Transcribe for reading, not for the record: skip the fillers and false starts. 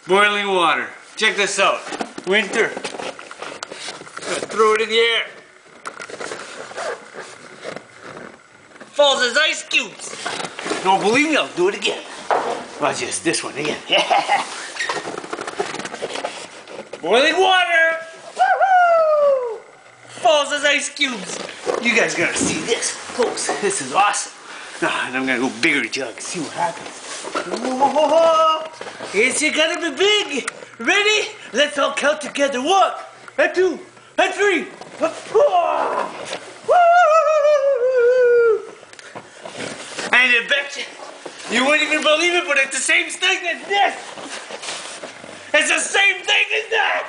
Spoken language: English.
Boiling water. Check this out. Winter. Throw it in the air. Falls as ice cubes. Don't believe me? I'll do it again. Watch this one again. Boiling water. Woohoo! Falls as ice cubes. You guys gotta see this close. This is awesome. And I'm gonna go bigger jug. See what happens. Whoa. It's gonna be big. Ready? Let's all count together. 1, and 2, and 3, and 4. And I bet you wouldn't even believe it, but it's the same thing as this. It's the same thing as that.